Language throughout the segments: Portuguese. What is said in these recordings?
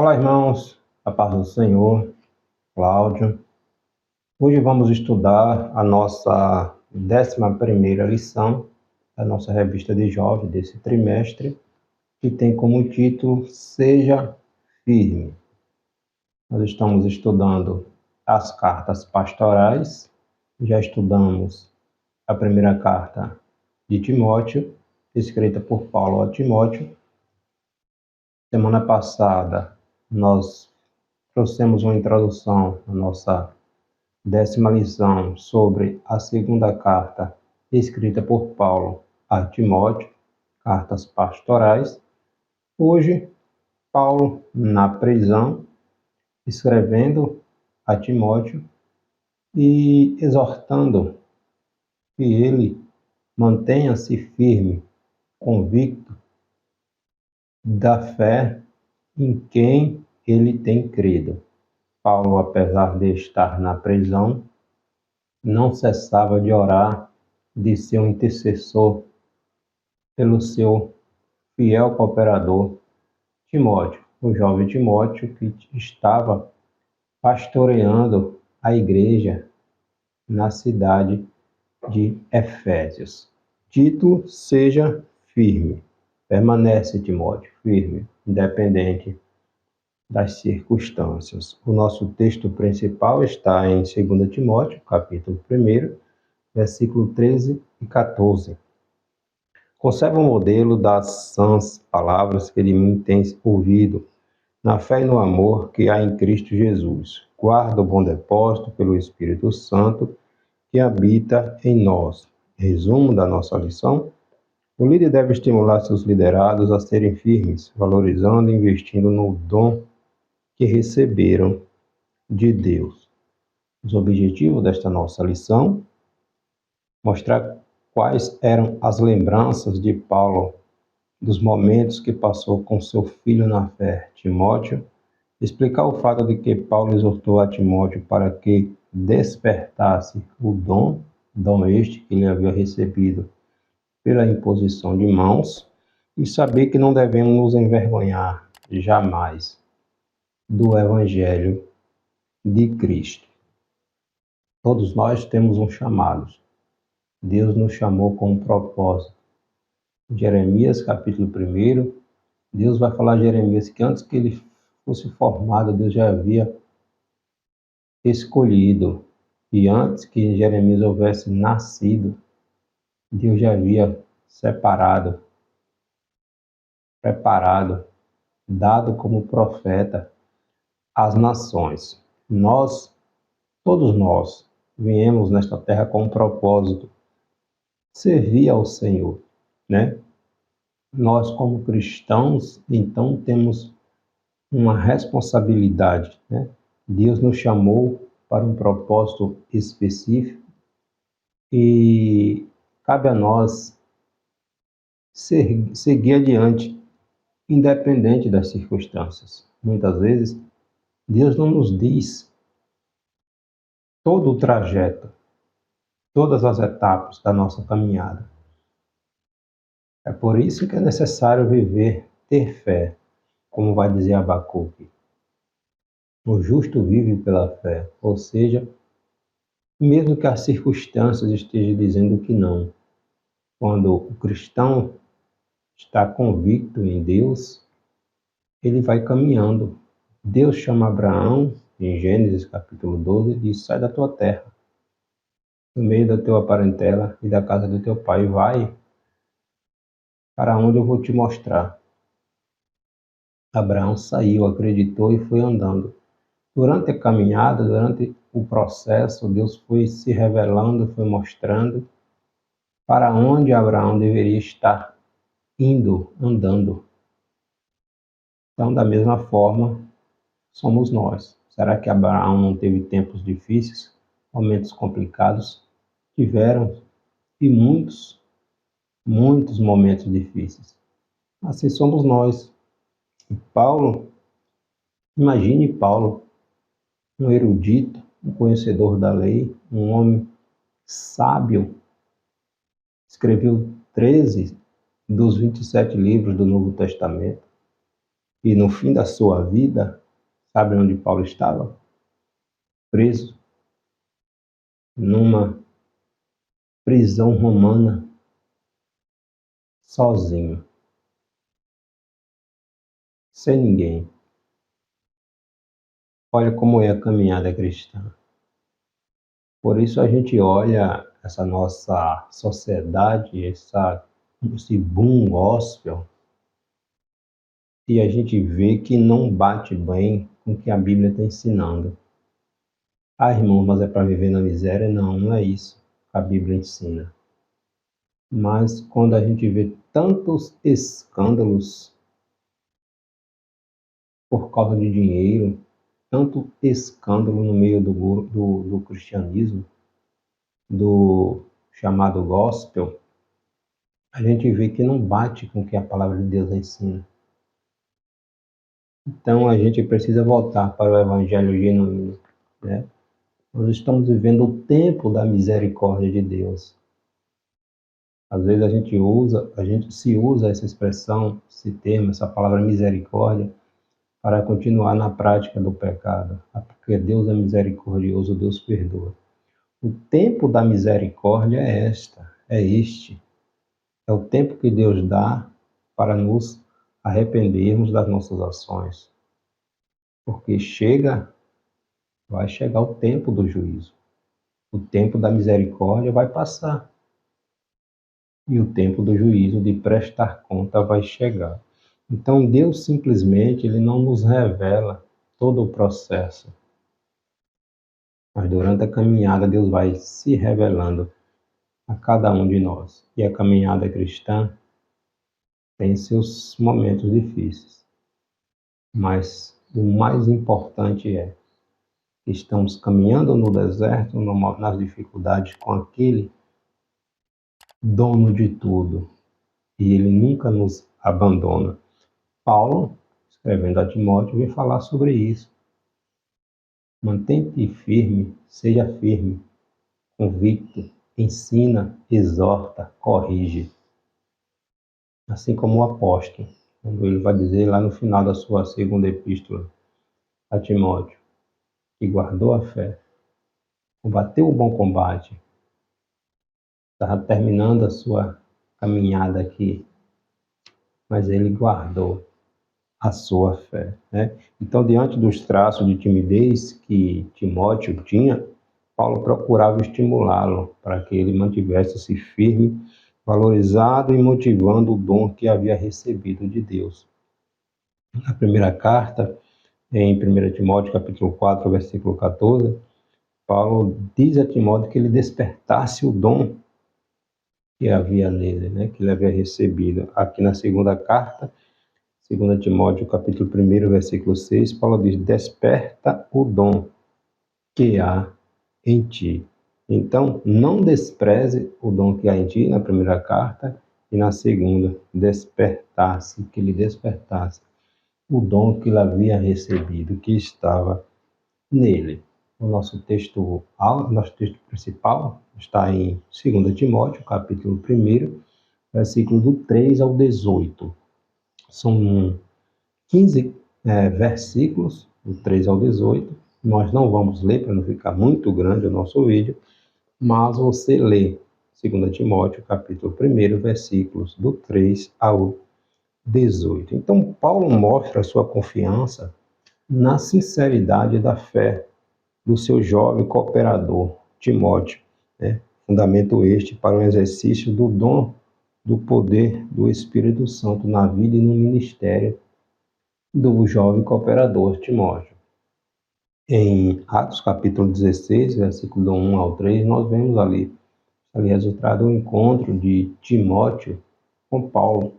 Olá, irmãos, a paz do Senhor, Cláudio. Hoje vamos estudar a nossa 11ª lição da nossa revista de jovens desse trimestre, que tem como título Seja Firme. Nós estamos estudando as cartas pastorais, já estudamos a primeira carta de Timóteo, escrita por Paulo a Timóteo. Semana passada, nós trouxemos uma introdução à nossa 10ª lição sobre a segunda carta escrita por Paulo a Timóteo, cartas pastorais. Hoje, Paulo na prisão, escrevendo a Timóteo e exortando que ele mantenha-se firme, convicto da fé em quem ele tem crido. Paulo, apesar de estar na prisão, não cessava de orar, de ser um intercessor pelo seu fiel cooperador Timóteo, o jovem Timóteo que estava pastoreando a igreja na cidade de Efésios. Título: Seja firme. Permanece, Timóteo, firme, independente das circunstâncias. O nosso texto principal está em 2 Timóteo, capítulo 1, versículo 13 e 14. Conserva o modelo das sãs palavras que de mim tens ouvido, na fé e no amor que há em Cristo Jesus. Guarda o bom depósito pelo Espírito Santo que habita em nós. Resumo da nossa lição: o líder deve estimular seus liderados a serem firmes, valorizando e investindo no dom que receberam de Deus. Os objetivos desta nossa lição: mostrar quais eram as lembranças de Paulo dos momentos que passou com seu filho na fé, Timóteo, explicar o fato de que Paulo exortou a Timóteo para que despertasse o dom este que ele havia recebido pela imposição de mãos, e saber que não devemos nos envergonhar jamais do Evangelho de Cristo. Todos nós temos um chamado. Deus nos chamou com um propósito. Jeremias, capítulo 1, Deus vai falar a Jeremias que antes que ele fosse formado, Deus já havia escolhido. E antes que Jeremias houvesse nascido, Deus já havia separado, preparado, dado como profeta às nações. Todos nós, viemos nesta terra com um propósito: servir ao Senhor, né? Nós, como cristãos, então temos uma responsabilidade, né? Deus nos chamou para um propósito específico e cabe a nós seguir adiante, independente das circunstâncias. Muitas vezes, Deus não nos diz todo o trajeto, todas as etapas da nossa caminhada. É por isso que é necessário ter fé, como vai dizer Abacuque. O justo vive pela fé, ou seja, mesmo que as circunstâncias estejam dizendo que não, quando o cristão está convicto em Deus, ele vai caminhando. Deus chama Abraão, em Gênesis capítulo 12, e diz: sai da tua terra, do meio da tua parentela e da casa do teu pai, vai para onde eu vou te mostrar. Abraão saiu, acreditou e foi andando. Durante a caminhada, durante o processo, Deus foi se revelando, foi mostrando para onde Abraão deveria estar indo, andando. Então, da mesma forma, somos nós. Será que Abraão não teve tempos difíceis, momentos complicados? Tiveram, e muitos momentos difíceis. Assim somos nós. E Paulo, imagine Paulo, um erudito, um conhecedor da lei, um homem sábio, escreveu 13 dos 27 livros do Novo Testamento. E no fim da sua vida, sabe onde Paulo estava? Preso numa prisão romana, sozinho, sem ninguém. Olha como é a caminhada cristã. Por isso a gente olha essa nossa sociedade, esse boom gospel, e a gente vê que não bate bem com o que a Bíblia está ensinando. Ah, irmão, mas é para viver na miséria? Não, não é isso que a Bíblia ensina. Mas quando a gente vê tantos escândalos por causa de dinheiro, tanto escândalo no meio do cristianismo, do chamado gospel, a gente vê que não bate com o que a palavra de Deus ensina. Então a gente precisa voltar para o evangelho genuíno, né? Nós estamos vivendo o tempo da misericórdia de Deus. Às vezes a gente se usa essa expressão, esse termo, essa palavra misericórdia, para continuar na prática do pecado. Porque Deus é misericordioso, Deus perdoa. O tempo da misericórdia é este. É o tempo que Deus dá para nos arrependermos das nossas ações. Porque vai chegar o tempo do juízo. O tempo da misericórdia vai passar. E o tempo do juízo, de prestar conta, vai chegar. Então Deus simplesmente ele não nos revela todo o processo. Mas durante a caminhada Deus vai se revelando a cada um de nós. E a caminhada cristã tem seus momentos difíceis. Mas o mais importante é que estamos caminhando no deserto, nas dificuldades, com aquele dono de tudo. E ele nunca nos abandona. Paulo, escrevendo a Timóteo, vem falar sobre isso. Mantente firme, seja firme, convicto, ensina, exorta, corrige. Assim como o apóstolo, quando ele vai dizer lá no final da sua segunda epístola a Timóteo, que guardou a fé, combateu o bom combate, estava terminando a sua caminhada aqui, mas ele guardou a sua fé, né? Então, diante dos traços de timidez que Timóteo tinha, Paulo procurava estimulá-lo para que ele mantivesse-se firme, valorizado e motivando o dom que havia recebido de Deus. Na primeira carta, em 1 Timóteo capítulo 4, versículo 14, Paulo diz a Timóteo que ele despertasse o dom que havia nele, né, que ele havia recebido. Aqui na segunda carta, 2 Timóteo capítulo 1, versículo 6, Paulo diz, desperta o dom que há em ti. Então, não despreze o dom que há em ti, na primeira carta, e na segunda, despertasse, que ele despertasse o dom que ele havia recebido, que estava nele. Nosso texto principal está em 2 Timóteo, capítulo 1, versículo do 3 ao 18. São 15 versículos, do 3 ao 18. Nós não vamos ler para não ficar muito grande o nosso vídeo, mas você lê 2 Timóteo, capítulo 1, versículos do 3 ao 18. Então, Paulo mostra a sua confiança na sinceridade da fé do seu jovem cooperador, Timóteo, né? Fundamento este para o exercício do dom do poder do Espírito Santo na vida e no ministério do jovem cooperador Timóteo. Em Atos capítulo 16, versículo do 1 ao 3, nós vemos ali registrado o encontro de Timóteo com Paulo.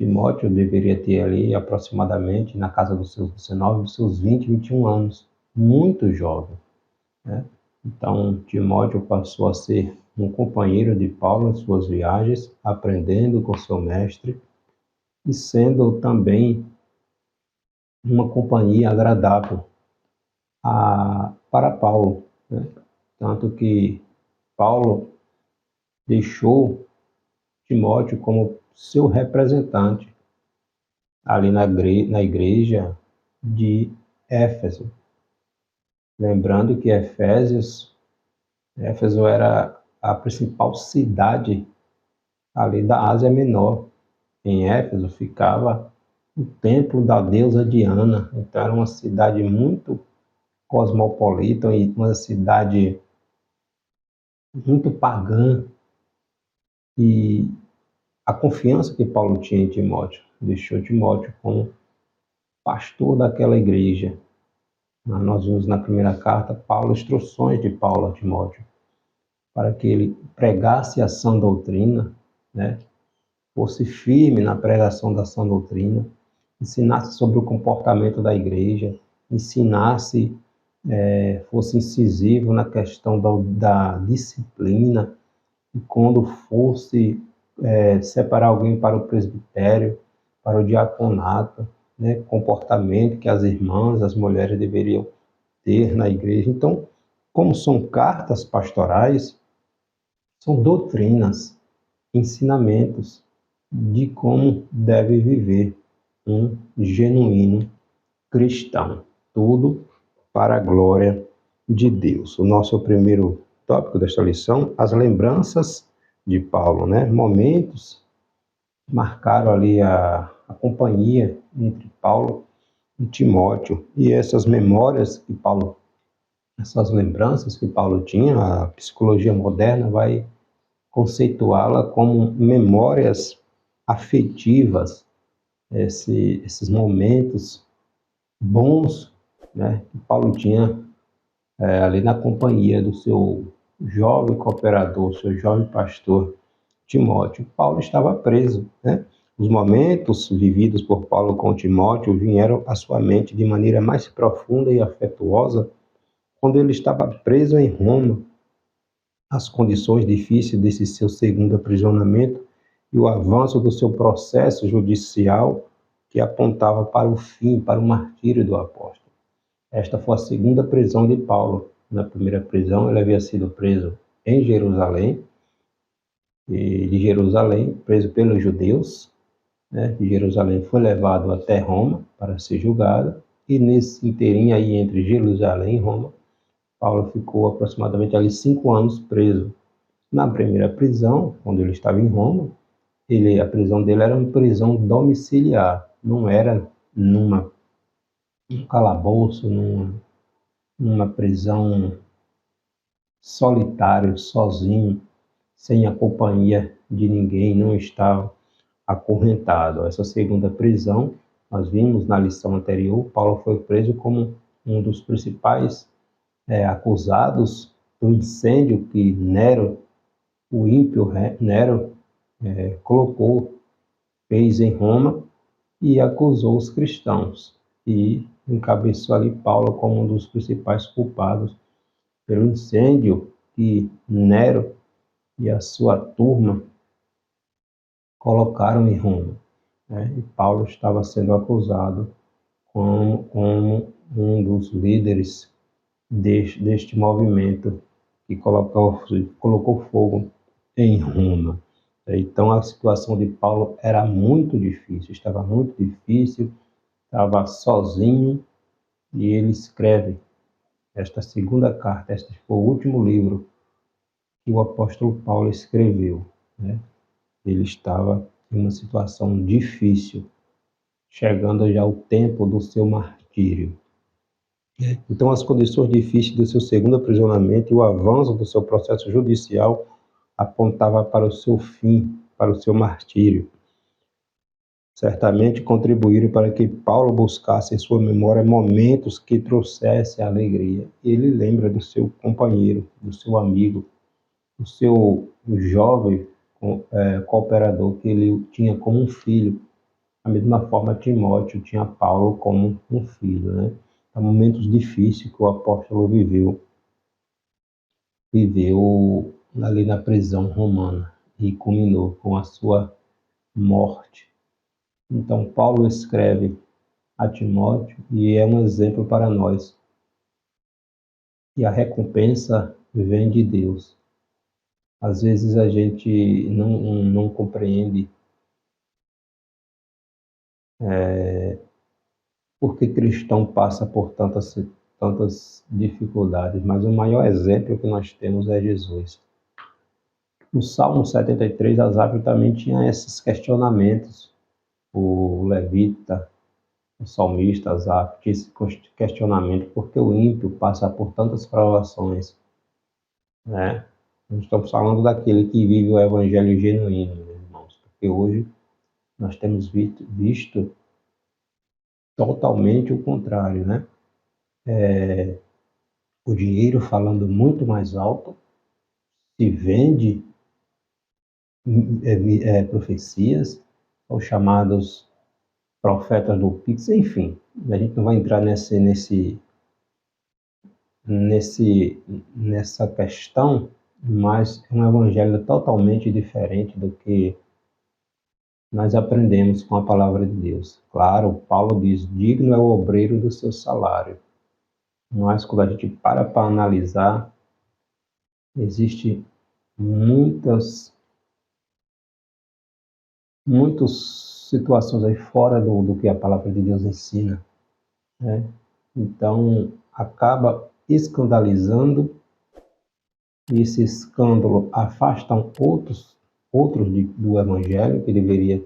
Timóteo deveria ter ali aproximadamente na casa dos seus 19, dos seus 20, 21 anos, muito jovem, né? Então, Timóteo passou a ser um companheiro de Paulo em suas viagens, aprendendo com seu mestre e sendo também uma companhia agradável para Paulo, né? Tanto que Paulo deixou Timóteo como seu representante ali na igreja de Éfeso. Lembrando que Éfeso era a principal cidade ali da Ásia Menor. Em Éfeso ficava o templo da deusa Diana. Então era uma cidade muito cosmopolita e uma cidade muito pagã. E a confiança que Paulo tinha em Timóteo deixou Timóteo como pastor daquela igreja. Nós vimos na primeira carta Paulo, instruções de Paulo a Timóteo, para que ele pregasse a sã doutrina, né? Fosse firme na pregação da sã doutrina, ensinasse sobre o comportamento da igreja, ensinasse, fosse incisivo na questão da disciplina, e quando fosse separar alguém para o presbitério, para o diaconato, né, comportamento que as irmãs, as mulheres deveriam ter na igreja. Então, como são cartas pastorais, são doutrinas, ensinamentos de como deve viver um genuíno cristão. Tudo para a glória de Deus. O nosso primeiro tópico desta lição, as lembranças de Paulo, né? Momentos que marcaram ali a companhia entre Paulo e Timóteo. E essas memórias que Paulo, essas lembranças que Paulo tinha, a psicologia moderna vai conceituá-la como memórias afetivas, esses momentos bons, né, que Paulo tinha ali na companhia do seu jovem cooperador, seu jovem pastor Timóteo. Paulo estava preso, né? Os momentos vividos por Paulo com Timóteo vieram à sua mente de maneira mais profunda e afetuosa quando ele estava preso em Roma. As condições difíceis desse seu segundo aprisionamento e o avanço do seu processo judicial que apontava para o fim, para o martírio do apóstolo. Esta foi a segunda prisão de Paulo. Na primeira prisão, ele havia sido preso em Jerusalém, e de Jerusalém, preso pelos judeus, né? De Jerusalém foi levado até Roma para ser julgado, e nesse inteirinho aí entre Jerusalém e Roma, Paulo ficou aproximadamente ali 5 anos preso. Na primeira prisão, quando ele estava em Roma, a prisão dele era uma prisão domiciliar, não era num calabouço, numa prisão solitário, sozinho, sem a companhia de ninguém, não estava acorrentado. Essa segunda prisão, nós vimos na lição anterior, Paulo foi preso como um dos principais acusados do incêndio que Nero, o ímpio Nero, fez em Roma e acusou os cristãos. E encabeçou ali Paulo como um dos principais culpados pelo incêndio que Nero e a sua turma colocaram em Roma, né? E Paulo estava sendo acusado como um dos líderes deste movimento que colocou fogo em Roma. Então a situação de Paulo era muito difícil, estava muito difícil, estava sozinho, e ele escreve esta segunda carta. Este foi o último livro que o apóstolo Paulo escreveu, né? Ele estava em uma situação difícil, chegando já o tempo do seu martírio. Então, as condições difíceis do seu segundo aprisionamento e o avanço do seu processo judicial apontava para o seu fim, para o seu martírio. Certamente contribuíram para que Paulo buscasse em sua memória momentos que trouxessem alegria. Ele lembra do seu companheiro, do seu amigo, do seu jovem cooperador que ele tinha como um filho. Da mesma forma, Timóteo tinha Paulo como um filho, né? Há momentos difíceis que o apóstolo viveu ali na prisão romana e culminou com a sua morte. Então, Paulo escreve a Timóteo e é um exemplo para nós. E a recompensa vem de Deus. Às vezes a gente não compreende Porque cristão passa por tantas dificuldades, mas o maior exemplo que nós temos é Jesus. No Salmo 73, Asaf também tinha esses questionamentos. O levita, o salmista Asaf tinha esse questionamento, porque o ímpio passa por tantas provações, né? Nós estamos falando daquele que vive o evangelho genuíno, meus irmãos, porque hoje nós temos visto totalmente o contrário, né? O dinheiro falando muito mais alto, se vende profecias, os chamados profetas do Pix, enfim, a gente não vai entrar nessa questão, mas é um evangelho totalmente diferente do que nós aprendemos com a palavra de Deus. Claro, Paulo diz, digno é o obreiro do seu salário, mas quando a gente para analisar, existe muitas situações aí fora do que a palavra de Deus ensina, né? Então, acaba escandalizando, e esse escândalo afasta outros do Evangelho, que deveria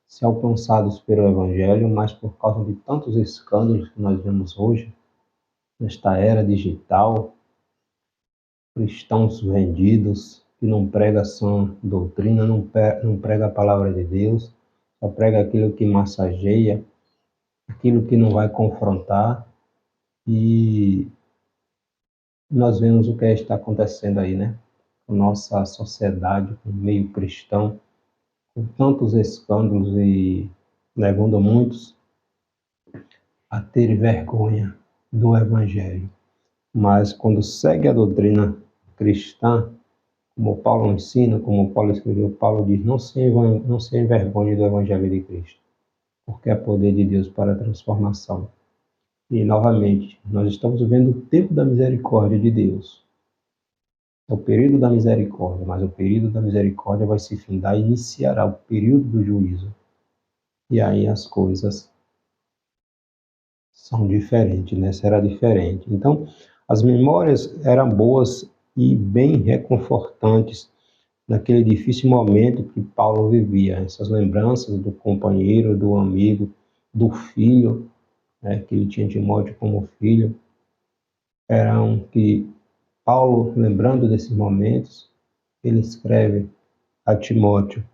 ser alcançados pelo Evangelho, mas por causa de tantos escândalos que nós vemos hoje, nesta era digital, cristãos vendidos, que não pregam sã doutrina, não prega a palavra de Deus, só prega aquilo que massageia, aquilo que não vai confrontar, e nós vemos o que está acontecendo aí, né? Com nossa sociedade, com o meio cristão, com tantos escândalos e levando muitos a ter vergonha do Evangelho. Mas quando segue a doutrina cristã, como Paulo ensina, como Paulo escreveu, Paulo diz, não se envergonhe do Evangelho de Cristo, porque é poder de Deus para a transformação. E, novamente, nós estamos vivendo o tempo da misericórdia de Deus. É o período da misericórdia, mas o período da misericórdia vai se findar e iniciará o período do juízo. E aí as coisas são diferentes, né? Será diferente. Então, as memórias eram boas e bem reconfortantes naquele difícil momento que Paulo vivia. Essas lembranças do companheiro, do amigo, do filho, né, que ele tinha Timóteo como filho, eram que Paulo, lembrando desses momentos, ele escreve a Timóteo: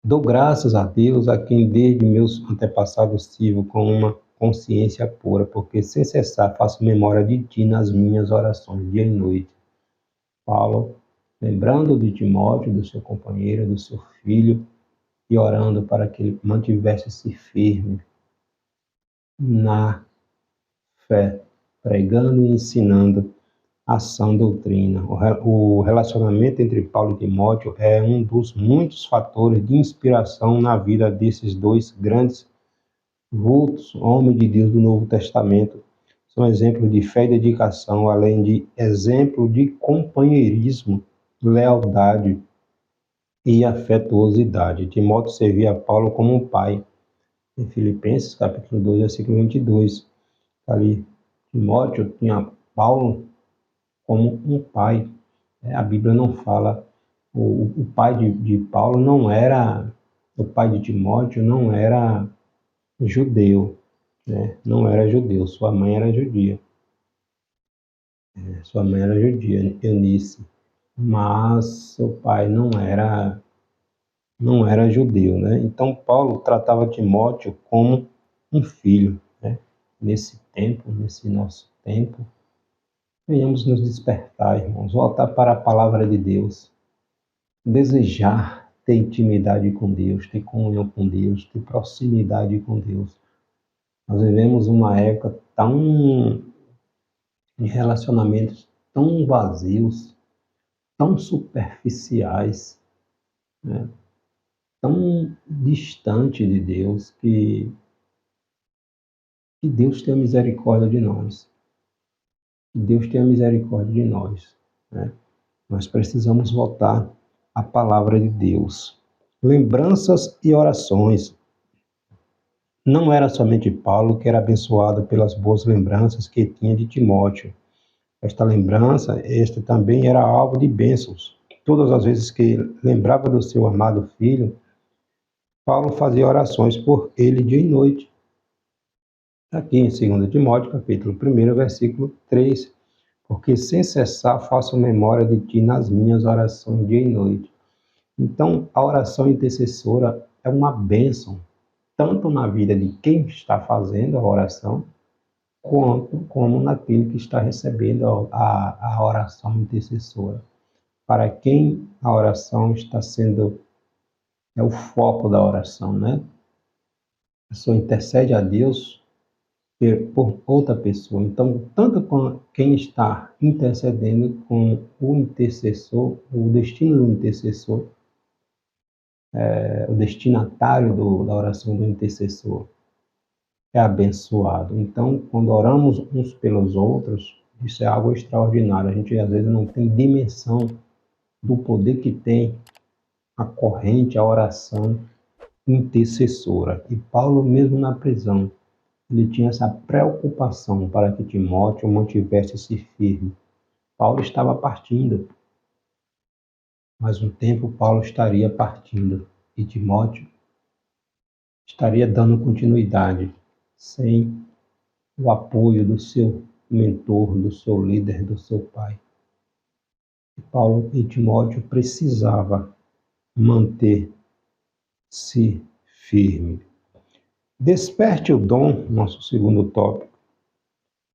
dou graças a Deus, a quem desde meus antepassados sirvo com uma consciência pura, porque sem cessar faço memória de ti nas minhas orações, dia e noite. Paulo, lembrando de Timóteo, do seu companheiro, do seu filho, e orando para que ele mantivesse-se firme na fé, pregando e ensinando a sã doutrina. O relacionamento entre Paulo e Timóteo é um dos muitos fatores de inspiração na vida desses dois grandes vultos, homens de Deus do Novo Testamento. São exemplos de fé e dedicação, além de exemplo de companheirismo, lealdade e afetuosidade. Timóteo servia a Paulo como um pai. Em Filipenses, capítulo 2, versículo 22, ali, Timóteo tinha Paulo como um pai. A Bíblia não fala, o pai de Paulo não era, o pai de Timóteo não era judeu, né? Não era judeu, sua mãe era judia. Sua mãe era judia, Eunice, mas seu pai não era judeu, né? Então Paulo tratava Timóteo como um filho, né? Nesse tempo, nesse nosso tempo, venhamos nos despertar, irmãos, voltar para a palavra de Deus, desejar ter intimidade com Deus, ter comunhão com Deus, ter proximidade com Deus. Nós vivemos uma época de relacionamentos tão vazios, tão superficiais, né? Tão distante de Deus, que Deus tenha misericórdia de nós. Que Deus tenha misericórdia de nós, né? Nós precisamos voltar à palavra de Deus. Lembranças e orações. não era somente Paulo que era abençoado pelas boas lembranças que tinha de Timóteo. Esta também era alvo de bênçãos. Todas as vezes que lembrava do seu amado filho, Paulo fazia orações por ele dia e noite. Aqui em 2 Timóteo, capítulo 1, versículo 3. Porque sem cessar faço memória de ti nas minhas orações dia e noite. Então, a oração intercessora é uma bênção, tanto na vida de quem está fazendo a oração, quanto como naquele que está recebendo a oração intercessora. Para quem a oração está sendo, é o foco da oração, né? A pessoa intercede a Deus por outra pessoa. Então, tanto com quem está intercedendo com o intercessor, o destino do intercessor, o destinatário da oração do intercessor é abençoado. Então, quando oramos uns pelos outros, isso é algo extraordinário. A gente às vezes não tem dimensão do poder que tem a corrente, a oração intercessora. E Paulo, mesmo na prisão, ele tinha essa preocupação para que Timóteo mantivesse-se firme. Paulo estava partindo, mas um tempo Paulo estaria partindo e Timóteo estaria dando continuidade sem o apoio do seu mentor, do seu líder, do seu pai. E Paulo e Timóteo precisava manter-se firme. Desperte o dom, nosso segundo tópico.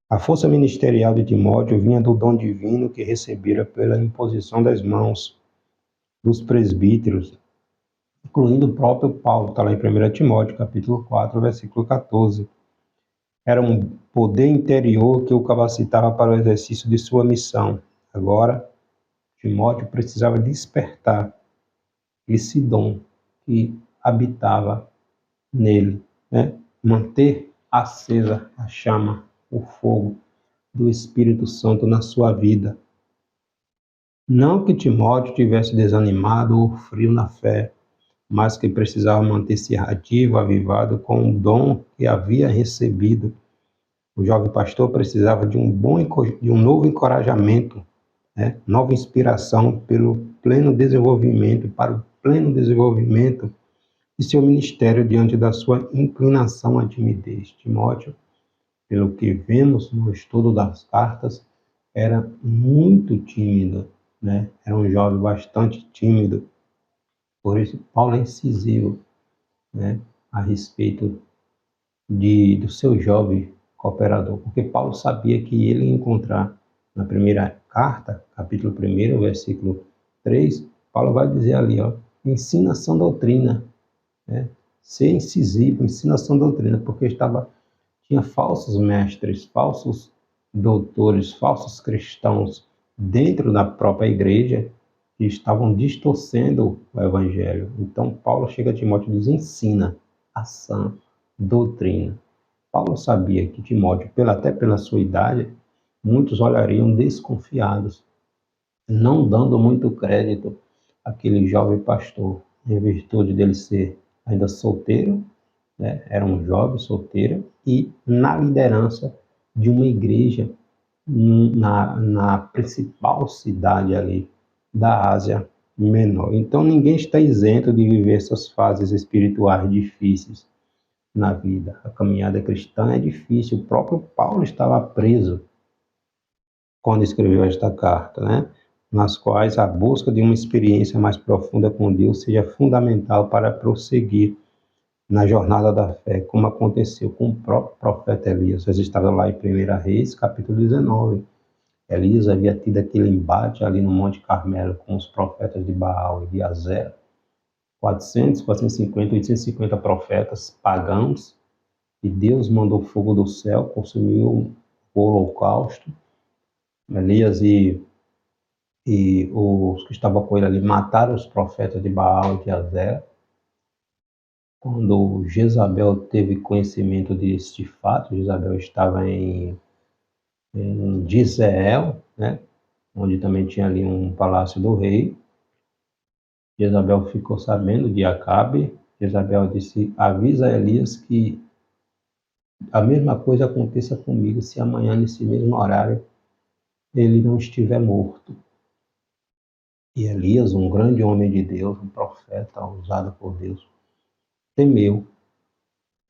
A força ministerial de Timóteo vinha do dom divino que recebera pela imposição das mãos dos presbíteros, incluindo o próprio Paulo, está lá em 1 Timóteo, capítulo 4, versículo 14. Era um poder interior que o capacitava para o exercício de sua missão. Agora, Timóteo precisava despertar esse dom que habitava nele, né? Manter acesa a chama, o fogo do Espírito Santo na sua vida. Não que Timóteo tivesse desanimado ou frio na fé, mas que precisava manter-se ativo, avivado com o dom que havia recebido. O jovem pastor precisava de um novo encorajamento, né? Nova inspiração para o pleno desenvolvimento de seu ministério diante da sua inclinação à timidez. Timóteo, pelo que vemos no estudo das cartas, era muito tímido, né? Era um jovem bastante tímido. Por isso, Paulo é incisivo, né, a respeito do seu jovem cooperador, porque Paulo sabia que ele ia encontrar na primeira carta, capítulo 1, versículo 3, Paulo vai dizer ali, ó, ensina sã doutrina, né? Ser incisivo, ensina sã doutrina, porque tinha falsos mestres, falsos doutores, falsos cristãos dentro da própria igreja que estavam distorcendo o evangelho. Então Paulo chega a Timóteo e diz, ensina a sã doutrina. Paulo sabia que Timóteo, até pela sua idade, muitos olhariam desconfiados, não dando muito crédito àquele jovem pastor, em virtude dele ser ainda solteiro, né? Era um jovem solteiro e na liderança de uma igreja na principal cidade ali da Ásia Menor. Então ninguém está isento de viver essas fases espirituais difíceis na vida. A caminhada cristã é difícil. O próprio Paulo estava preso quando escreveu esta carta, né? Nas quais a busca de uma experiência mais profunda com Deus seja fundamental para prosseguir na jornada da fé, como aconteceu com o próprio profeta Elias. Vocês estavam lá em 1 Reis, capítulo 19. Elias havia tido aquele embate ali no Monte Carmelo com os profetas de Baal e de Azera. 400, 450, 850 profetas pagãos, e Deus mandou fogo do céu, consumiu o holocausto. Elias e os que estavam com ele ali mataram os profetas de Baal e de Azera. Quando Jezabel teve conhecimento deste fato, Jezabel estava em Jezreel, né, onde também tinha ali um palácio do rei. Jezabel ficou sabendo de Acabe. Jezabel disse, avisa Elias que a mesma coisa aconteça comigo se amanhã, nesse mesmo horário, ele não estiver morto. E Elias, um grande homem de Deus, um profeta usado por Deus, temeu,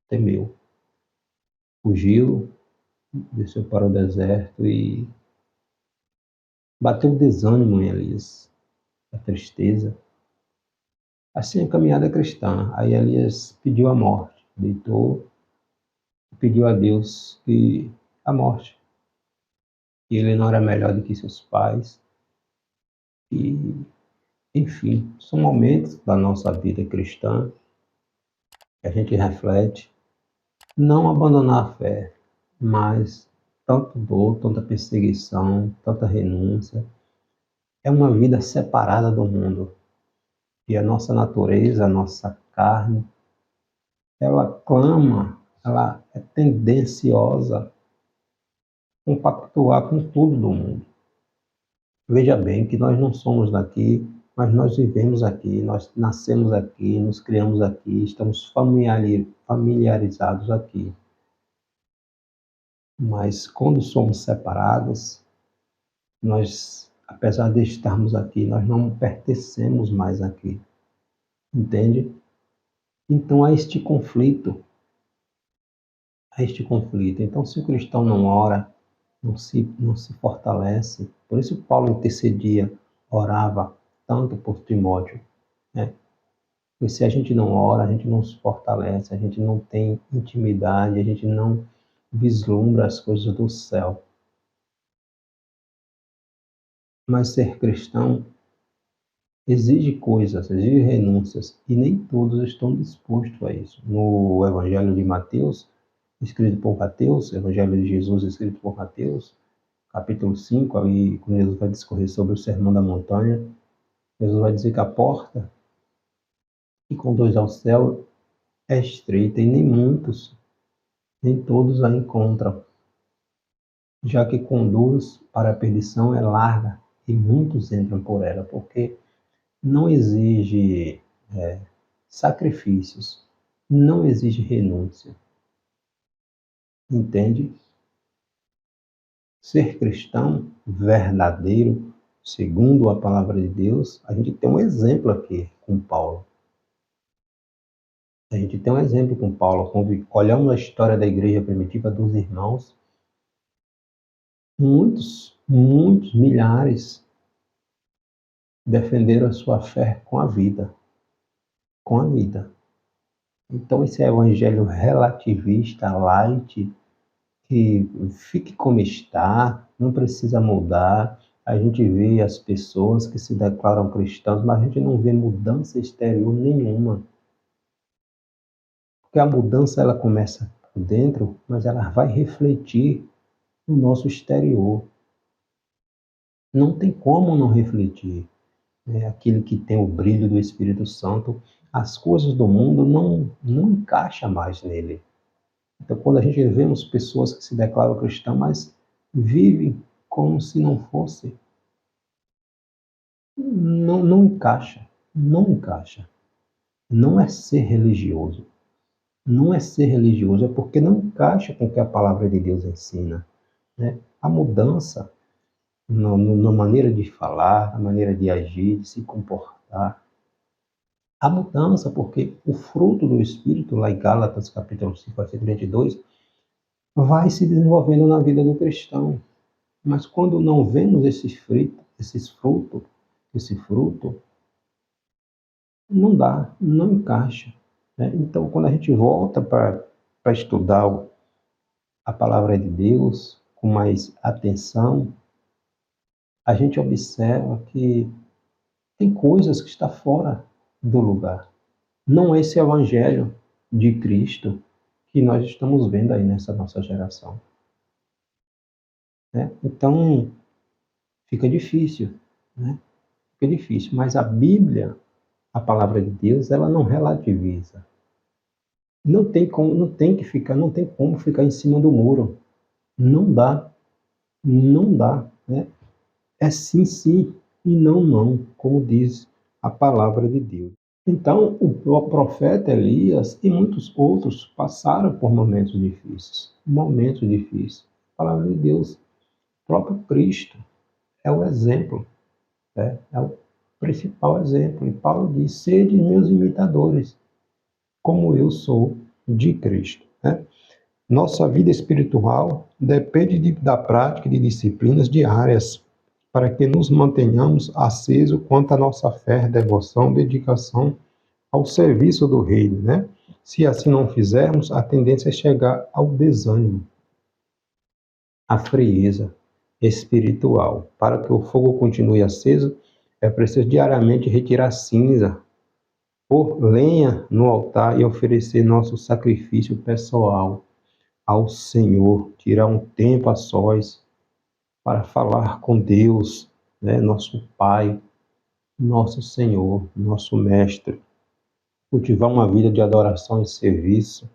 temeu. Fugiu, desceu para o deserto e bateu o desânimo em Elias, a tristeza. Assim a caminhada cristã. Aí Elias pediu a morte, deitou, pediu a Deus que a morte. E ele não era melhor do que seus pais. E, enfim, são momentos da nossa vida cristã que a gente reflete. Não abandonar a fé, mas tanto dor, tanta perseguição, tanta renúncia. É uma vida separada do mundo. E a nossa natureza, a nossa carne, ela clama, ela é tendenciosa a compactuar com tudo do mundo. Veja bem que nós não somos daqui, mas nós vivemos aqui, nós nascemos aqui, nos criamos aqui, estamos familiarizados aqui. Mas quando somos separados, nós, apesar de estarmos aqui, nós não pertencemos mais aqui. Entende? Então há este conflito. Há este conflito. Então, se o cristão não ora, não se fortalece. Por isso Paulo intercedia, orava tanto por Timóteo, né? Porque se a gente não ora, a gente não se fortalece, a gente não tem intimidade, a gente não vislumbra as coisas do céu. Mas ser cristão exige coisas, exige renúncias, e nem todos estão dispostos a isso. No Evangelho de Mateus, escrito por Mateus, Evangelho de Jesus, escrito por Mateus, capítulo 5, ali, quando Jesus vai discorrer sobre o Sermão da Montanha, Jesus vai dizer que a porta que conduz ao céu é estreita e nem todos a encontram, já que conduz para a perdição é larga e muitos entram por ela, porque não exige sacrifícios, não exige renúncia. Entende? Ser cristão verdadeiro, segundo a palavra de Deus, a gente tem um exemplo aqui com Paulo. A gente tem um exemplo com Paulo. Quando olhamos a história da igreja primitiva dos irmãos, muitos, milhares defenderam a sua fé com a vida. Com a vida. Então, esse evangelho relativista, light, que fique como está, não precisa mudar. A gente vê as pessoas que se declaram cristãos, mas a gente não vê mudança exterior nenhuma. Porque a mudança ela começa por dentro, mas ela vai refletir no nosso exterior. Não tem como não refletir. Aquele que tem o brilho do Espírito Santo, as coisas do mundo não encaixam mais nele. Então, quando a gente vemos pessoas que se declaram cristãs, mas vivem como se não fosse, não encaixa, não encaixa. Não é ser religioso. Não é ser religioso, é porque não encaixa com o que a palavra de Deus ensina, né? A mudança na maneira de falar, na maneira de agir, de se comportar. A mudança, porque o fruto do Espírito, lá em Gálatas, capítulo 5, versículo 22, vai se desenvolvendo na vida do cristão. Mas quando não vemos esse fruto, não dá, não encaixa, né? Então, quando a gente volta para estudar a palavra de Deus com mais atenção, a gente observa que tem coisas que estão fora do lugar. Não é esse evangelho de Cristo que nós estamos vendo aí nessa nossa geração, né? Então, fica difícil, né? Fica difícil, mas a Bíblia, a palavra de Deus, ela não relativiza. Não tem como ficar em cima do muro. Não dá, não dá, né? É sim, sim e não, não, como diz a palavra de Deus. Então, o profeta Elias e muitos outros passaram por momentos difíceis. Momentos difíceis. A palavra de Deus, o próprio Cristo, é o exemplo, né? É o principal exemplo. E Paulo diz: sede meus imitadores, como eu sou de Cristo, né? Nossa vida espiritual depende da prática de disciplinas diárias para que nos mantenhamos acesos quanto à nossa fé, devoção, dedicação ao serviço do reino, né? Se assim não fizermos, a tendência é chegar ao desânimo, à frieza espiritual. Para que o fogo continue aceso, é preciso diariamente retirar cinza, pôr lenha no altar e oferecer nosso sacrifício pessoal ao Senhor, tirar um tempo a sós para falar com Deus, né? Nosso Pai, nosso Senhor, nosso Mestre. Cultivar uma vida de adoração e serviço,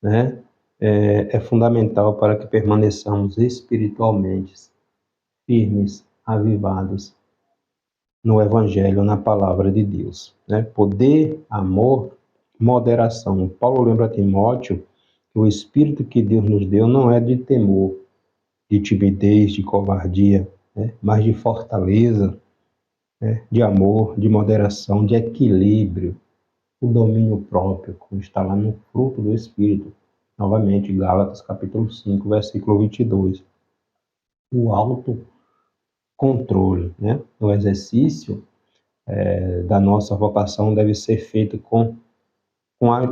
né? É fundamental para que permaneçamos espiritualmente firmes, avivados no Evangelho, na palavra de Deus, né? Poder, amor, moderação. Paulo lembra a Timóteo que o Espírito que Deus nos deu não é de temor, de timidez, de covardia, né? Mas de fortaleza, né? De amor, de moderação, de equilíbrio, o domínio próprio, como está lá no fruto do Espírito. Novamente, Gálatas capítulo 5, versículo 22. O autocontrole, né? O exercício da nossa vocação deve ser feito com a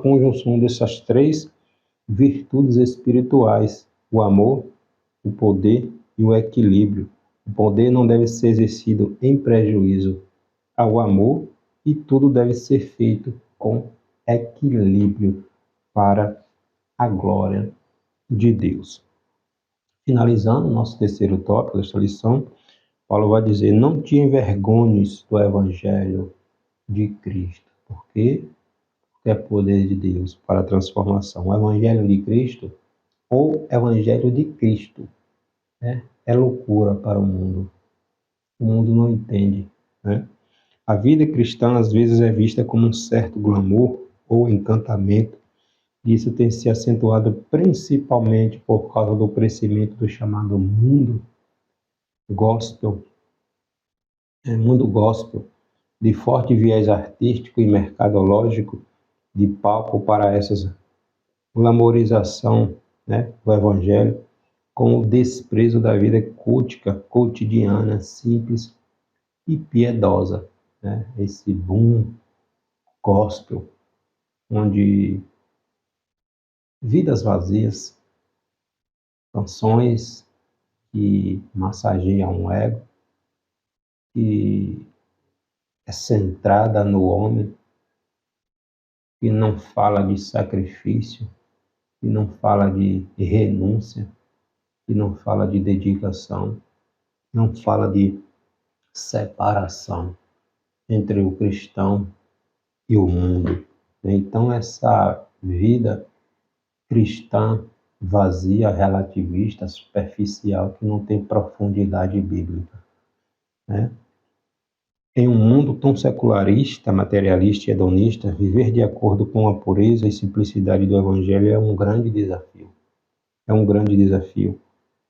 conjunção dessas três virtudes espirituais: o amor, o poder e o equilíbrio. O poder não deve ser exercido em prejuízo ao amor e tudo deve ser feito com equilíbrio para a glória de Deus. Finalizando nosso terceiro tópico desta lição, Paulo vai dizer: não te envergonhes do evangelho de Cristo. Por quê? Porque é poder de Deus para a transformação. O evangelho de Cristo ou evangelho de Cristo, né? É loucura para o mundo. O mundo não entende, né? A vida cristã às vezes é vista como um certo glamour ou encantamento. Isso tem se acentuado principalmente por causa do crescimento do chamado gospel, mundo gospel, de forte viés artístico e mercadológico, de palco para essa glamorização, né, do evangelho, com o desprezo da vida cultica, cotidiana, simples e piedosa, né? Esse boom gospel, onde vidas vazias, canções que massageiam o ego, que é centrada no homem, que não fala de sacrifício, que não fala de renúncia, que não fala de dedicação, não fala de separação entre o cristão e o mundo. Então, essa vida cristã vazia, relativista, superficial, que não tem profundidade bíblica, né? Em um mundo tão secularista, materialista e hedonista, viver de acordo com a pureza e simplicidade do Evangelho é um grande desafio. É um grande desafio.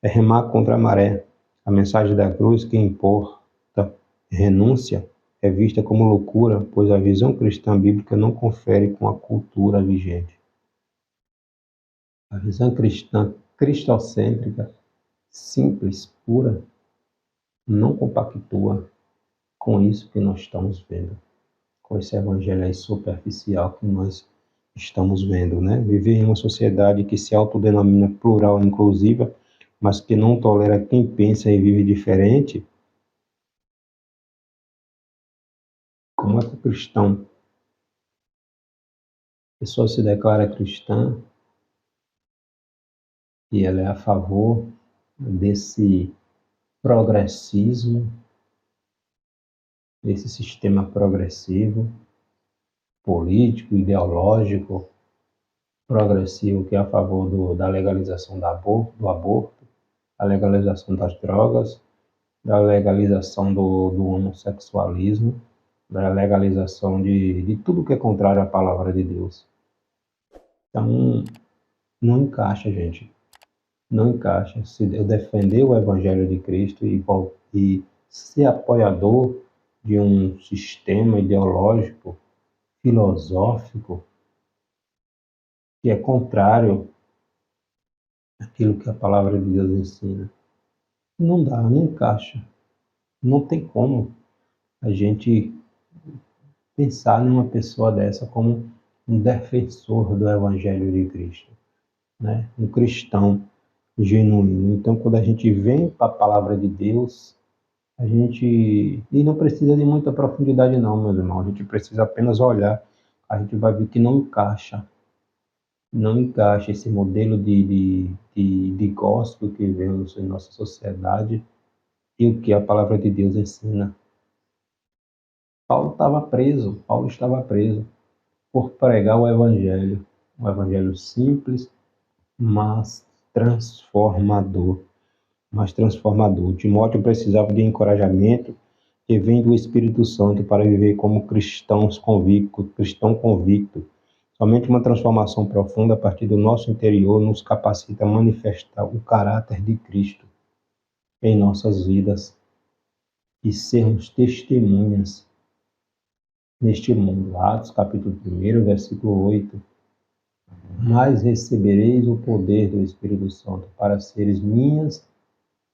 É remar contra a maré. A mensagem da cruz, que importa renúncia, é vista como loucura, pois a visão cristã bíblica não confere com a cultura vigente. A visão cristã cristocêntrica, simples, pura, não compactua com isso que nós estamos vendo, com esse evangelho aí superficial que nós estamos vendo, né? Viver em uma sociedade que se autodenomina plural e inclusiva, mas que não tolera quem pensa e vive diferente. Como é que o cristão, a pessoa se declara cristã e ela é a favor desse progressismo, desse sistema progressivo, político, ideológico, progressivo, que é a favor da legalização do aborto, a legalização das drogas, da legalização do homossexualismo, da legalização de tudo que é contrário à palavra de Deus. Então, não encaixa, gente. Não encaixa. Se eu defender o Evangelho de Cristo e ser apoiador de um sistema ideológico, filosófico, que é contrário àquilo que a palavra de Deus ensina, não dá, não encaixa. Não tem como a gente pensar numa pessoa dessa como um defensor do Evangelho de Cristo, né? Um cristão genuíno. Então, quando a gente vem para a palavra de Deus, a gente. E não precisa de muita profundidade, não, meus irmãos. A gente precisa apenas olhar. A gente vai ver que não encaixa. Não encaixa esse modelo de gospel que vemos em nossa sociedade e o que a palavra de Deus ensina. Paulo estava preso por pregar o Evangelho. Um Evangelho simples, mas transformador. Timóteo precisava de encorajamento que vem do Espírito Santo para viver como cristão convicto. Somente uma transformação profunda a partir do nosso interior nos capacita a manifestar o caráter de Cristo em nossas vidas e sermos testemunhas neste mundo. Atos capítulo 1, versículo 8. Mas recebereis o poder do Espírito Santo para seres minhas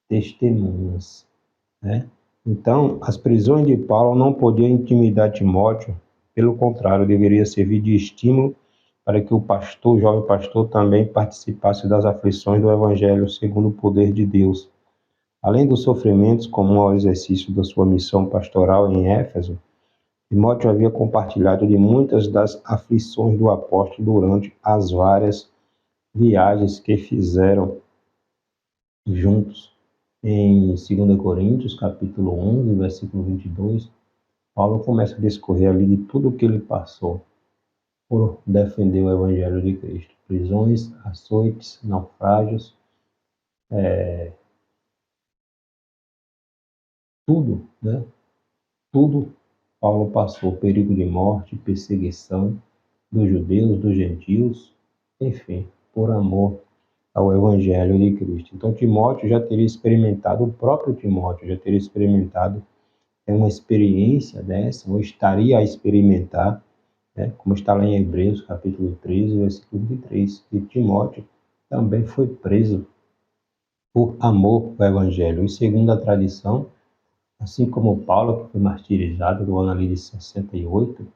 testemunhas, né? Então, as prisões de Paulo não podiam intimidar Timóteo, pelo contrário, deveria servir de estímulo para que o jovem pastor, também participasse das aflições do Evangelho segundo o poder de Deus. Além dos sofrimentos comum ao exercício da sua missão pastoral em Éfeso, Timóteo havia compartilhado de muitas das aflições do apóstolo durante as várias viagens que fizeram juntos. Em 2 Coríntios, capítulo 11, versículo 22, Paulo começa a discorrer ali de tudo o que ele passou por defender o Evangelho de Cristo. Prisões, açoites, naufrágios, tudo, né? Tudo Paulo passou, perigo de morte, perseguição dos judeus, dos gentios, enfim, por amor ao Evangelho de Cristo. Então, o próprio Timóteo já teria experimentado uma experiência dessa, ou estaria a experimentar, né? Como está lá em Hebreus, capítulo 13, versículo 23, que Timóteo também foi preso por amor ao Evangelho. E segundo a tradição, assim como Paulo, que foi martirizado no ano ali de 68,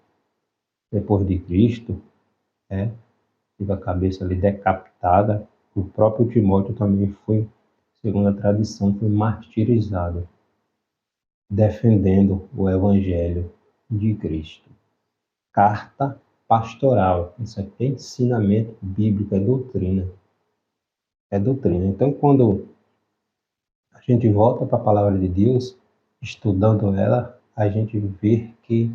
depois de Cristo, né? Teve a cabeça ali decapitada, o próprio Timóteo também foi, segundo a tradição, foi martirizado, defendendo o Evangelho de Cristo. Carta pastoral. Isso aqui é ensinamento bíblico, é doutrina. É doutrina. Então, quando a gente volta para a palavra de Deus, estudando ela, a gente vê que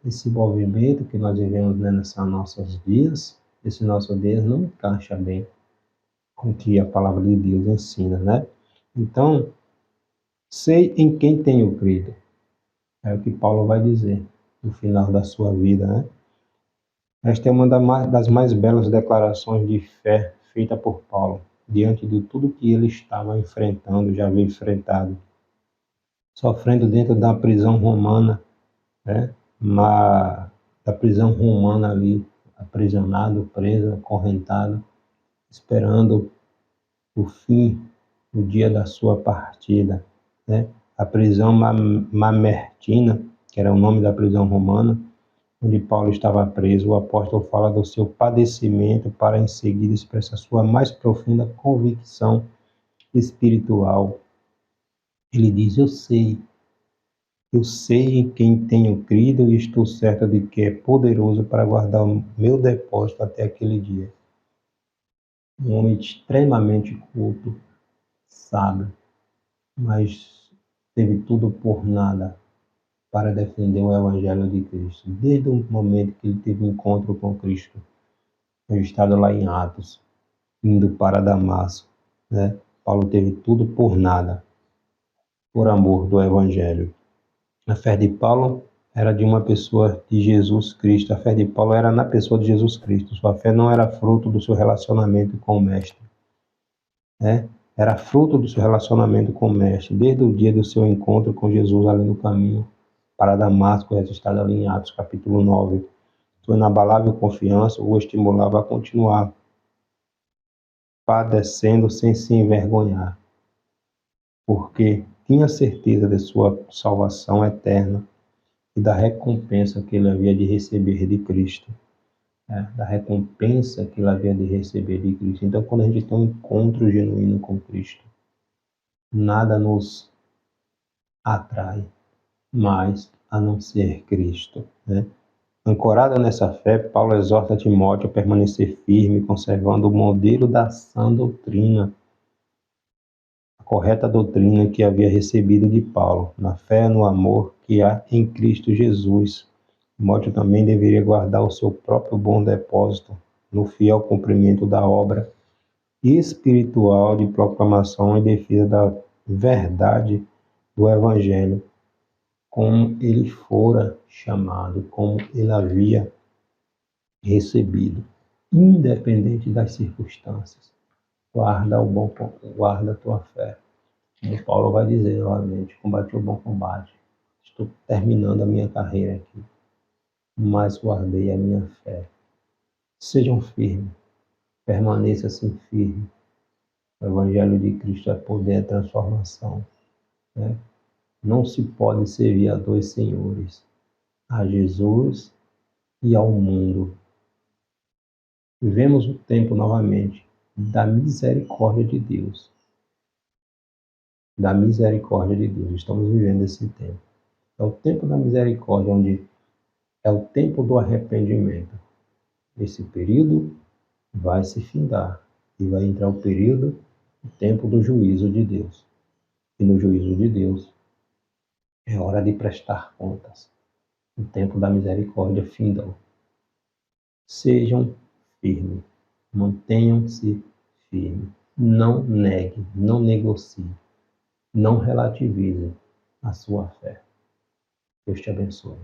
esse movimento que nós vivemos, né, esse nosso dias não encaixa bem com o que a palavra de Deus ensina, né? Então, sei em quem tenho crido. É o que Paulo vai dizer no final da sua vida, né? Esta é uma das mais belas declarações de fé feita por Paulo, diante de tudo que ele estava enfrentando, já havia enfrentado, sofrendo dentro da prisão romana, né? Da prisão romana ali, aprisionado, preso, acorrentado, esperando o fim, o dia da sua partida, né? A prisão mamertina, que era o nome da prisão romana, onde Paulo estava preso, o apóstolo fala do seu padecimento para em seguida expressar sua mais profunda convicção espiritual. Ele diz: eu sei em quem tenho crido e estou certo de que é poderoso para guardar o meu depósito até aquele dia. Um homem extremamente culto, sábio, mas teve tudo por nada para defender o Evangelho de Cristo. Desde o momento que ele teve um encontro com Cristo, registrado lá em Atos, indo para Damasco, né? Paulo teve tudo por nada, por amor do Evangelho. A fé de Paulo era de uma pessoa de Jesus Cristo. A fé de Paulo era na pessoa de Jesus Cristo. Sua fé não era fruto do seu relacionamento com o Mestre, né? Era fruto do seu relacionamento com o Mestre, desde o dia do seu encontro com Jesus ali no caminho para Damasco, registrado ali em Atos capítulo 9. Sua inabalável confiança o estimulava a continuar padecendo sem se envergonhar, porque tinha certeza de sua salvação eterna e da recompensa que ele havia de receber de Cristo. Da recompensa que ele havia de receber de Cristo. Então, quando a gente tem um encontro genuíno com Cristo, nada nos atrai mais a não ser Cristo, né? Ancorado nessa fé, Paulo exorta Timóteo a permanecer firme, conservando o modelo da sã doutrina, a correta doutrina que havia recebido de Paulo, na fé e no amor que há em Cristo Jesus. Timóteo também deveria guardar o seu próprio bom depósito no fiel cumprimento da obra espiritual de proclamação e defesa da verdade do Evangelho, como ele fora chamado, como ele havia recebido, independente das circunstâncias. Guarda a tua fé. Como Paulo vai dizer novamente, combati o bom combate. Estou terminando a minha carreira aqui, mas guardei a minha fé. Sejam firmes, permaneça assim firme. O Evangelho de Cristo é poder, é transformação, né? Não se pode servir a dois senhores, a Jesus e ao mundo. Vivemos o tempo novamente da misericórdia de Deus. Da misericórdia de Deus. Estamos vivendo esse tempo. É o tempo da misericórdia, onde é o tempo do arrependimento. Esse período vai se findar e vai entrar o período, o tempo do juízo de Deus. E no juízo de Deus é hora de prestar contas. O tempo da misericórdia findou. Sejam firmes, mantenham-se firmes. Não negue, não negocie, não relativize a sua fé. Deus te abençoe.